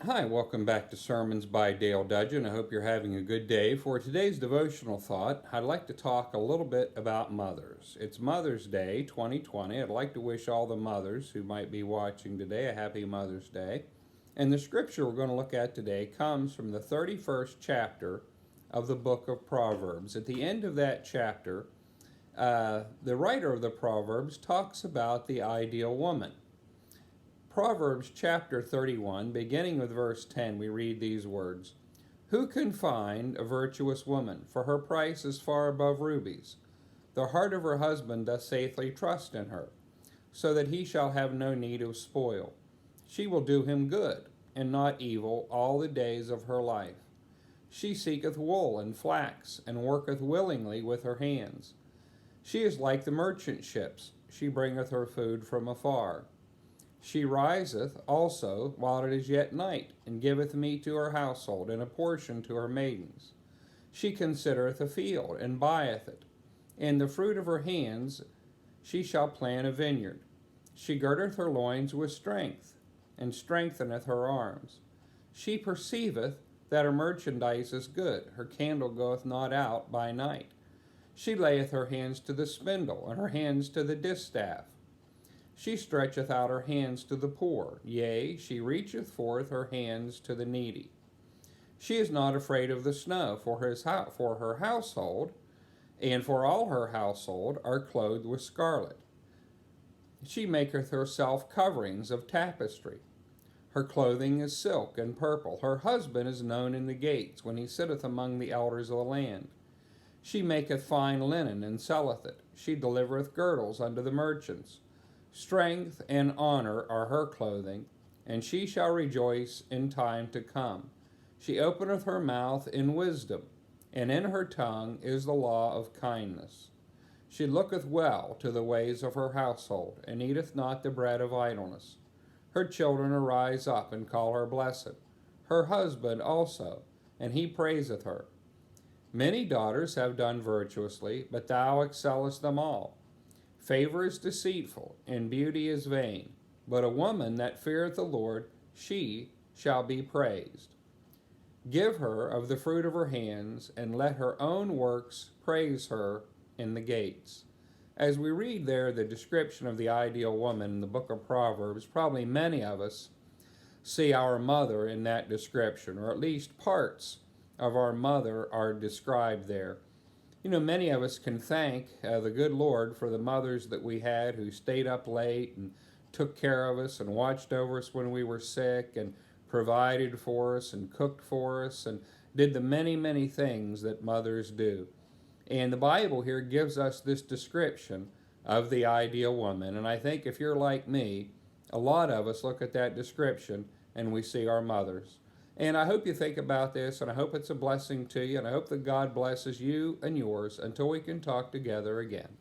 Hi, welcome back to Sermons by Dale Dudgeon. I hope you're having a good day. For today's devotional thought, I'd like to talk a little bit about mothers. It's Mother's Day 2020. I'd like to wish all the mothers who might be watching today a happy Mother's Day. And the scripture we're going to look at today comes from the 31st chapter of the book of Proverbs. At the end of that chapter, the writer of the Proverbs talks about the ideal woman. Proverbs chapter 31, beginning with verse 10, we read these words: "Who can find a virtuous woman? For her price is far above rubies. The heart of her husband doth safely trust in her, so that he shall have no need of spoil. She will do him good, and not evil, all the days of her life. She seeketh wool and flax, and worketh willingly with her hands. She is like the merchant ships. She bringeth her food from afar. She riseth also while it is yet night, and giveth meat to her household, and a portion to her maidens. She considereth a field, and buyeth it. In the fruit of her hands she shall plant a vineyard. She girdeth her loins with strength, and strengtheneth her arms. She perceiveth that her merchandise is good. Her candle goeth not out by night. She layeth her hands to the spindle, and her hands to the distaff. She stretcheth out her hands to the poor, yea, she reacheth forth her hands to the needy. She is not afraid of the snow, for her household, and for all her household are clothed with scarlet. She maketh herself coverings of tapestry. Her clothing is silk and purple. Her husband is known in the gates, when he sitteth among the elders of the land. She maketh fine linen, and selleth it. She delivereth girdles unto the merchants. Strength and honor are her clothing, and she shall rejoice in time to come. She openeth her mouth in wisdom, and in her tongue is the law of kindness. She looketh well to the ways of her household, and eateth not the bread of idleness. Her children arise up and call her blessed, her husband also, and he praiseth her. Many daughters have done virtuously, but thou excellest them all. Favor is deceitful, and beauty is vain, but a woman that feareth the Lord, she shall be praised. Give her of the fruit of her hands, and let her own works praise her in the gates." As we read there the description of the ideal woman in the book of Proverbs, probably many of us see our mother in that description, or at least parts of our mother are described there. You know, many of us can thank the good Lord for the mothers that we had who stayed up late and took care of us and watched over us when we were sick and provided for us and cooked for us and did the many, many things that mothers do. And the Bible here gives us this description of the ideal woman. And I think if you're like me, a lot of us look at that description and we see our mothers. And I hope you think about this, and I hope it's a blessing to you, and I hope that God blesses you and yours until we can talk together again.